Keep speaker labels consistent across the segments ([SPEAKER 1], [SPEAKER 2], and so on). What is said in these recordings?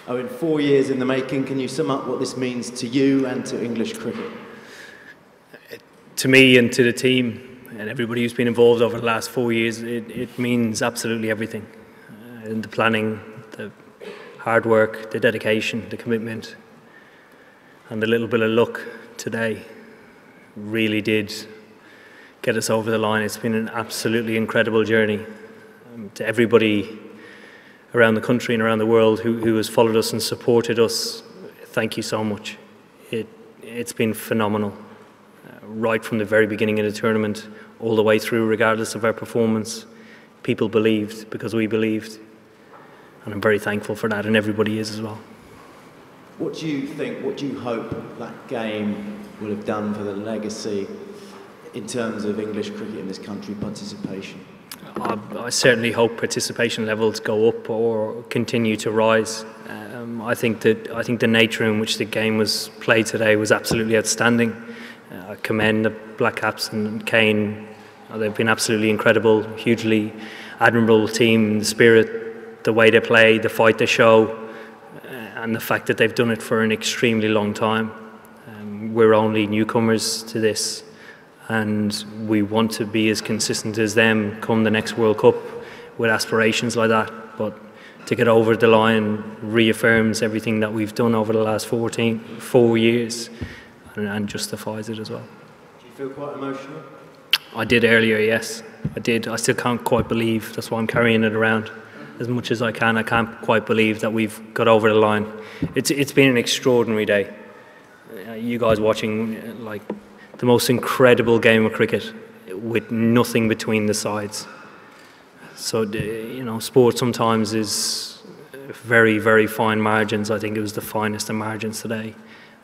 [SPEAKER 1] Eoin, 4 years in the making. Can you sum up what this means to you and to English cricket?
[SPEAKER 2] To me and to the team and everybody who's been involved over the last 4 years, it means absolutely everything. And the planning, the hard work, the dedication, the commitment, and the little bit of luck today really did get us over the line. It's been an absolutely incredible journey. To everybody around the country and around the world who has followed us and supported us, thank you so much. It's been phenomenal. Right from the very beginning of the tournament, all the way through, regardless of our performance, people believed because we believed. And I'm very thankful for that, and everybody is as well.
[SPEAKER 1] What do you think, what do you hope that game will have done for the legacy in terms of English cricket in this country, participation?
[SPEAKER 2] I certainly hope participation levels go up or continue to rise. I think the nature in which the game was played today was absolutely outstanding. I commend the Black Caps and Kane. They've been absolutely incredible, hugely admirable team. The spirit, the way they play, the fight they show, and the fact that they've done it for an extremely long time. We're only newcomers to this, and we want to be as consistent as them come the next World Cup with aspirations like that. But to get over the line reaffirms everything that we've done over the last 4 years and justifies it as well.
[SPEAKER 1] Do you feel quite emotional?
[SPEAKER 2] I did earlier, yes. I did. I still can't quite believe, that's why I'm carrying it around as much as I can. I can't quite believe that we've got over the line. It's been an extraordinary day. You guys watching like the most incredible game of cricket with nothing between the sides. So, you know, sport sometimes is very, very fine margins. I think it was the finest of margins today,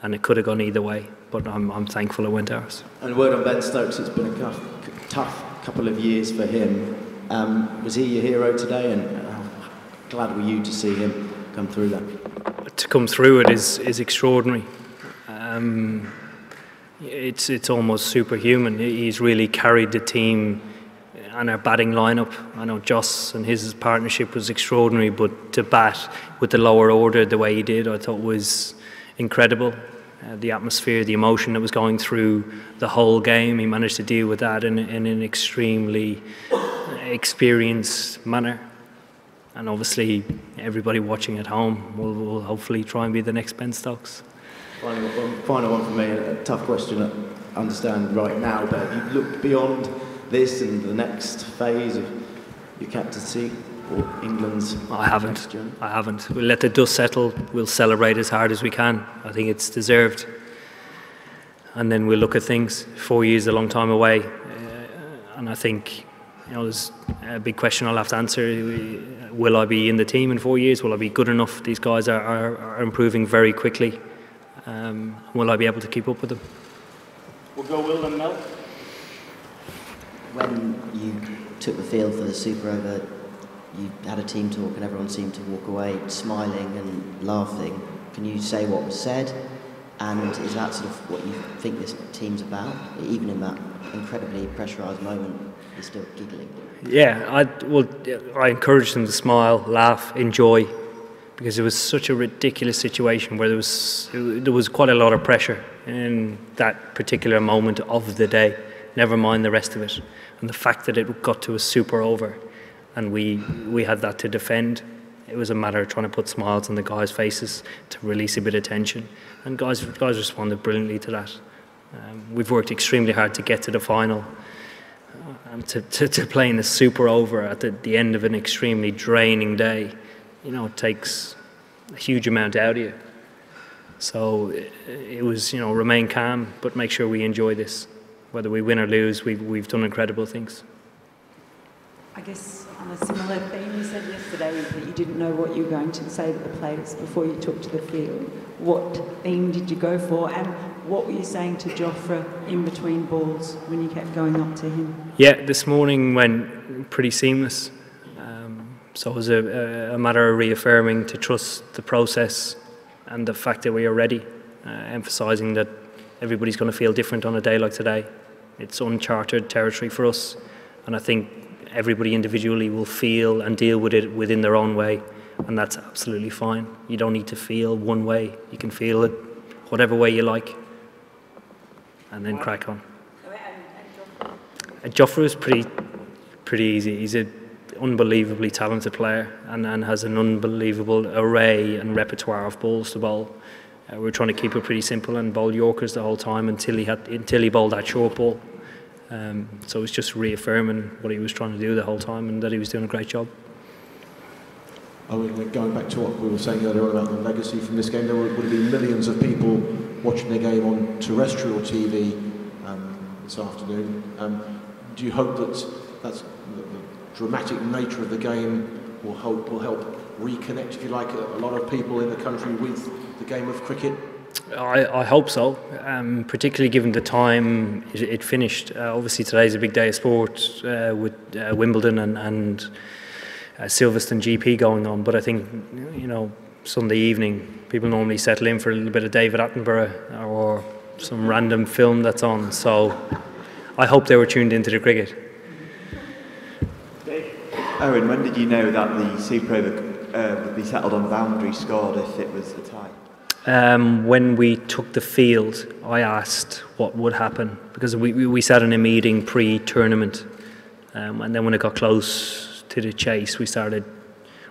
[SPEAKER 2] and it could have gone either way, but I'm thankful it went ours.
[SPEAKER 1] And a word on Ben Stokes, it's been a tough couple of years for him. Was he your hero today, and how glad were you to see him come through that?
[SPEAKER 2] To come through it is extraordinary. It's almost superhuman. He's really carried the team and our batting lineup. I know Joss and his partnership was extraordinary, but to bat with the lower order the way he did, I thought was incredible. The atmosphere, the emotion that was going through the whole game, he managed to deal with that in an extremely experienced manner. And obviously, everybody watching at home will hopefully try and be the next Ben Stokes.
[SPEAKER 1] Final one for me, a tough question I understand right now, but have you looked beyond this and the next phase of your captaincy or England's next journey?
[SPEAKER 2] I haven't. We'll let the dust settle, we'll celebrate as hard as we can. I think it's deserved. And then we'll look at things. 4 years is a long time away. And I think, you know, there's a big question I'll have to answer. Will I be in the team in 4 years? Will I be good enough? These guys are improving very quickly. Will I be able to keep up with them?
[SPEAKER 3] We'll go Will and Mel.
[SPEAKER 4] When you took the field for the Super Over, you had a team talk and everyone seemed to walk away smiling and laughing. Can you say what was said? And is that sort of what you think this team's about? Even in that incredibly pressurised moment, you're still giggling.
[SPEAKER 2] Yeah, I encouraged them to smile, laugh, enjoy, because it was such a ridiculous situation where there was quite a lot of pressure in that particular moment of the day, never mind the rest of it. And the fact that it got to a Super Over and we had that to defend, it was a matter of trying to put smiles on the guys' faces to release a bit of tension. And guys responded brilliantly to that. We've worked extremely hard to get to the final. And to play in a Super Over at the end of an extremely draining day, you know, it takes a huge amount out of you. So it was, you know, remain calm, but make sure we enjoy this. Whether we win or lose, we've done incredible things.
[SPEAKER 5] I guess on a similar theme, you said yesterday that you didn't know what you were going to say to the players before you took to the field. What theme did you go for, and what were you saying to Jofra in between balls when you kept going up to him? Yeah,
[SPEAKER 2] this morning went pretty seamless. So it was a matter of reaffirming to trust the process and the fact that we are ready, emphasising that everybody's going to feel different on a day like today. It's uncharted territory for us, and I think everybody individually will feel and deal with it within their own way. and that's absolutely fine. You don't need to feel one way. You can feel it whatever way you like, and then crack on. Joffre is pretty easy. He's an unbelievably talented player and has an unbelievable array and repertoire of balls to bowl. We're trying to keep it pretty simple and bowl Yorkers the whole time until he bowled that short ball. So it's just reaffirming what he was trying to do the whole time and that he was doing a great job.
[SPEAKER 6] Going back to what we were saying earlier on about the legacy from this game, there would have been millions of people watching the game on terrestrial TV this afternoon. Do you hope that's the dramatic nature of the game will help reconnect, if you like, a lot of people in the country with the game of cricket?
[SPEAKER 2] I hope so, particularly given the time it finished. Obviously today's a big day of sport with Wimbledon and Silverstone GP going on, but I think, you know, Sunday evening people normally settle in for a little bit of David Attenborough or some random film that's on, so I hope they were tuned into the cricket.
[SPEAKER 7] Eoin, when did you know that the Super Over would be settled on boundary scored if it was a tie?
[SPEAKER 2] When we took the field, I asked what would happen, because we sat in a meeting pre-tournament, and then when it got close to the chase, we started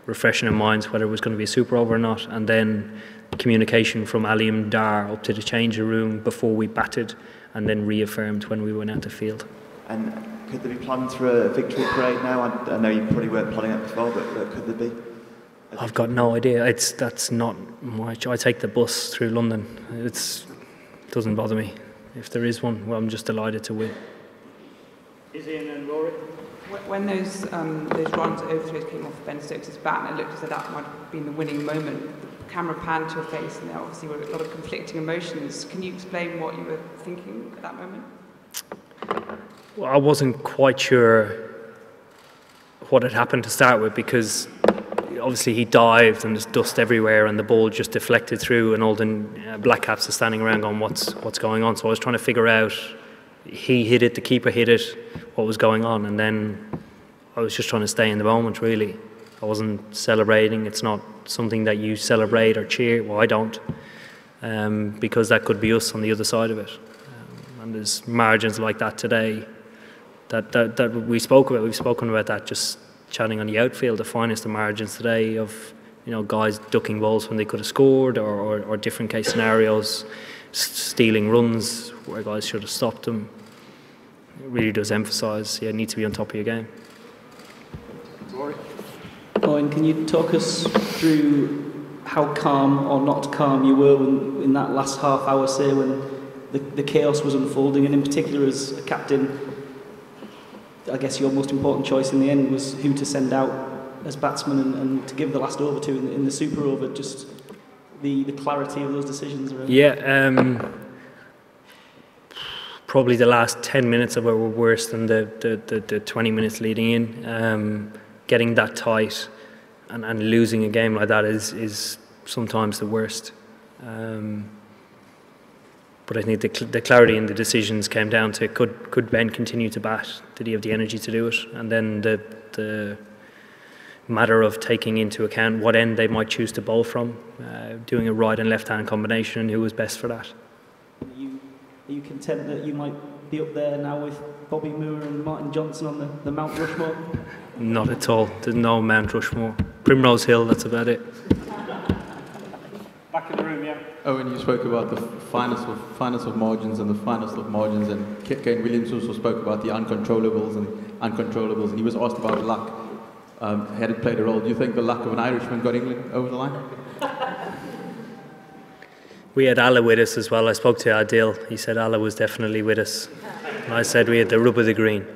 [SPEAKER 2] refreshing our minds whether it was going to be a Super Over or not, and then communication from Aliam Dar up to the changing room before we batted, and then reaffirmed when we went out the field.
[SPEAKER 7] And could there be plans for a victory parade now? I know you probably weren't planning that before, but could there be?
[SPEAKER 2] I've got no idea. That's not much. I take the bus through London. It doesn't bother me. If there is one, well, I'm just delighted to win.
[SPEAKER 3] Is Ian and Rory?
[SPEAKER 8] When those runs overthrows came off Ben Stokes' bat, and it looked as though that might have been the winning moment, the camera panned to your face, and there obviously were a lot of conflicting emotions. Can you explain what you were thinking at that moment?
[SPEAKER 2] Well, I wasn't quite sure what had happened to start with, because obviously he dived and there's dust everywhere and the ball just deflected through, and all the black caps are standing around going, what's going on? So I was trying to figure out, he hit it, the keeper hit it, what was going on, and then I was just trying to stay in the moment, really. I wasn't celebrating. It's not something that you celebrate or cheer. Well, I don't, because that could be us on the other side of it. And there's margins like that today that we spoke about. We've spoken about that just chatting on the outfield, the finest of margins today of, you know, guys ducking balls when they could have scored, or different case scenarios, stealing runs where guys should have stopped them. It really does emphasise, you need to be on top of your game.
[SPEAKER 3] Rory?
[SPEAKER 9] Eoin, can you talk us through how calm or not calm you were in that last half hour, say, when the chaos was unfolding, and in particular as a captain, I guess your most important choice in the end was who to send out as batsman and to give the last over to in the Super Over, just the clarity of those decisions around.
[SPEAKER 2] Yeah, probably the last 10 minutes of it were worse than the 20 minutes leading in. Getting that tight and losing a game like that is sometimes the worst. But I think the clarity in the decisions came down to could Ben continue to bat? Did he have the energy to do it? And then the matter of taking into account what end they might choose to bowl from, doing a right and left hand combination, and who was best for that.
[SPEAKER 9] Are you content that you might be up there now with Bobby Moore and Martin Johnson on the Mount Rushmore?
[SPEAKER 2] Not at all. There's no Mount Rushmore. Primrose Hill, that's about it.
[SPEAKER 3] Back in the room, yeah.
[SPEAKER 10] Eoin, you spoke about the finest of margins and the finest of margins, and Kane Williams also spoke about the uncontrollables, and he was asked about luck. Had it played a role? Do you think the luck of an Irishman got England over the line?
[SPEAKER 2] We had Allah with us as well. I spoke to Adil. He said Allah was definitely with us. And I said we had the rub of the green.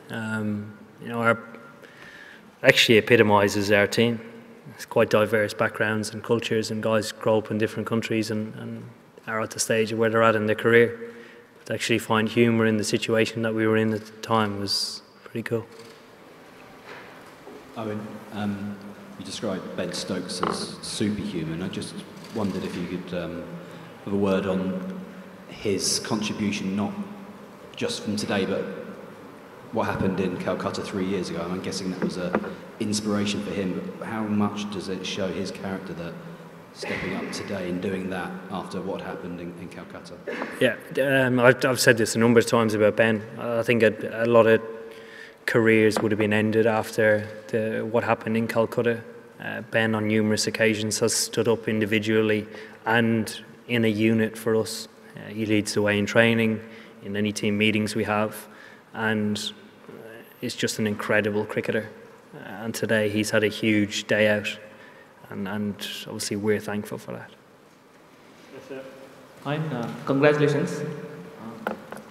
[SPEAKER 2] You know, our actually epitomises our team. It's quite diverse backgrounds and cultures, and guys grow up in different countries and are at the stage of where they're at in their career. But to actually find humour in the situation that we were in at the time was pretty cool.
[SPEAKER 11] Eoin, you described Ben Stokes as superhuman. I just wondered if you could have a word on his contribution, not just from today, but what happened in Calcutta 3 years ago. I'm guessing that was an inspiration for him, but how much does it show his character that stepping up today and doing that after what happened in Calcutta?
[SPEAKER 2] Yeah, I've said this a number of times about Ben. I think a lot of careers would have been ended after what happened in Calcutta. Ben on numerous occasions has stood up individually and in a unit for us. He leads the way in training, in any team meetings we have, and is just an incredible cricketer. And today he's had a huge day out, and obviously we're thankful for that.
[SPEAKER 3] Yes, sir.
[SPEAKER 12] And congratulations.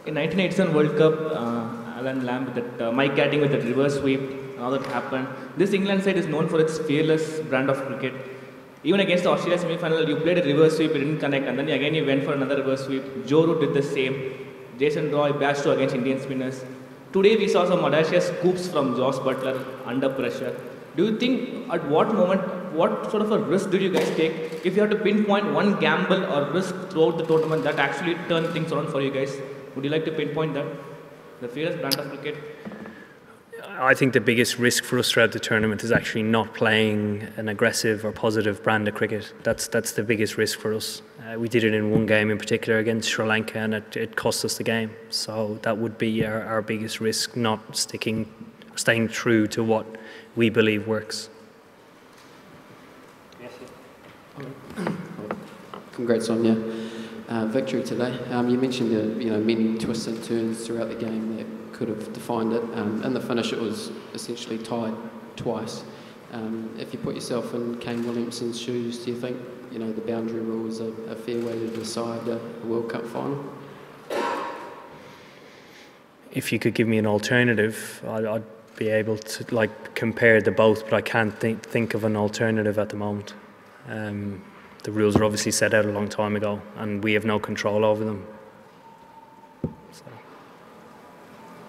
[SPEAKER 12] In 1987 World Cup, Alan Lamb with that Mike Gatting with that reverse sweep, all that happened. This England side is known for its fearless brand of cricket. Even against the Australia semi-final, you played a reverse sweep, you didn't connect, and then again you went for another reverse sweep. Joe Root did the same. Jason Roy bashed against Indian spinners. Today we saw some audacious scoops from Josh Butler under pressure. Do you think at what moment, what sort of a risk did you guys take? If you had to pinpoint one gamble or risk throughout the tournament that actually turned things around for you guys, would you like to pinpoint that? The fearless brand of cricket?
[SPEAKER 2] I think the biggest risk for us throughout the tournament is actually not playing an aggressive or positive brand of cricket. That's the biggest risk for us. We did it in one game in particular against Sri Lanka, and it cost us the game. So that would be our biggest risk, not staying true to what we believe works.
[SPEAKER 3] Yes, sir.
[SPEAKER 13] Congrats on your victory today. You mentioned many twists and turns throughout the game that could have defined it. In the finish, it was essentially tied twice. If you put yourself in Kane Williamson's shoes, do you think the boundary rule is a fair way to decide a World Cup final?
[SPEAKER 2] If you could give me an alternative, I'd be able to compare the both, but I can't think of an alternative at the moment. The rules were obviously set out a long time ago, and we have no control over them. So.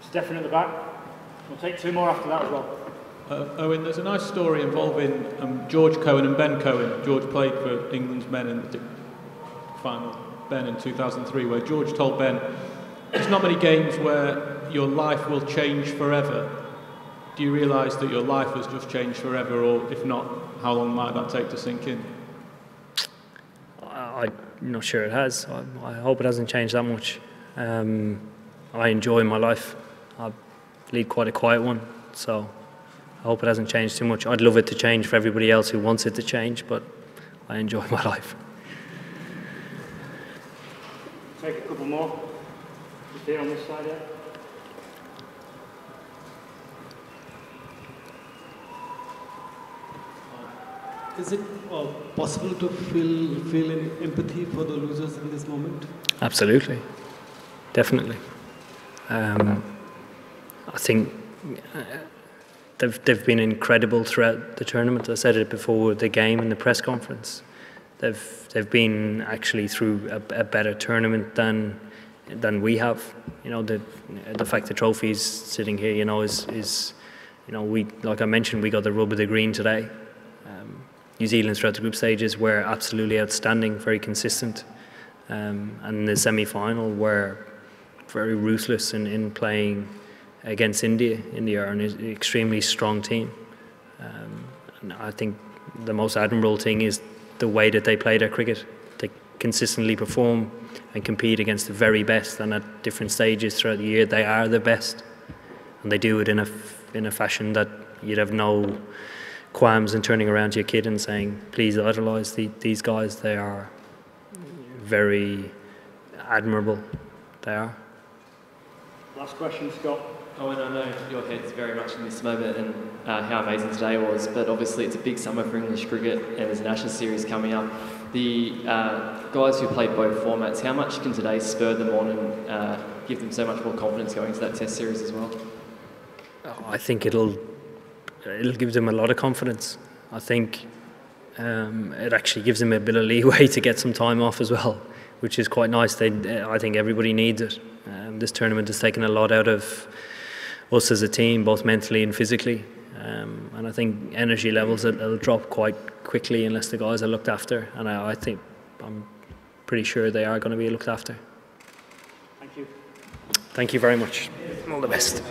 [SPEAKER 3] Stephen at the back. We'll take two more after that as well.
[SPEAKER 10] Owen, there's a nice story involving George Cohen and Ben Cohen. George played for England's men in the final, Ben in 2003, where George told Ben, there's not many games where your life will change forever. Do you realise that your life has just changed forever, or if not, how long might that take to sink in?
[SPEAKER 2] I'm not sure it has. I hope it hasn't changed that much. I enjoy my life. I lead quite a quiet one, so I hope it hasn't changed too much. I'd love it to change for everybody else who wants it to change, but I enjoy my life.
[SPEAKER 3] Take a couple more. Just here on this side, yeah.
[SPEAKER 14] Is it possible to feel any empathy for the losers in this moment?
[SPEAKER 2] Absolutely, definitely. I think they've been incredible throughout the tournament. I said it before the game and the press conference. They've been actually through a better tournament than we have. The fact the trophy's sitting here, is we, like I mentioned, we got the rub of the green today. New Zealand throughout the group stages were absolutely outstanding, very consistent, and the semi-final were very ruthless in playing against India. India are an extremely strong team, and I think the most admirable thing is the way that they play their cricket. They consistently perform and compete against the very best, and at different stages throughout the year they are the best, and they do it in a fashion that you'd have no qualms in turning around to your kid and saying, please idolise these guys. They are very admirable. They are.
[SPEAKER 3] Last question, Scott.
[SPEAKER 15] Owen, I know your head's very much in this moment and how amazing today was, but obviously it's a big summer for English cricket and there's an Ashes series coming up. The guys who played both formats, how much can today spur them on and give them so much more confidence going into that Test series as well?
[SPEAKER 2] I think it'll give them a lot of confidence. I think it actually gives them a bit of leeway to get some time off as well, which is quite nice. I think everybody needs it. This tournament has taken a lot out of us as a team, both mentally and physically. And I think energy levels will drop quite quickly unless the guys are looked after. And I'm pretty sure they are going to be looked after.
[SPEAKER 3] Thank you.
[SPEAKER 2] Thank you very much. All the best.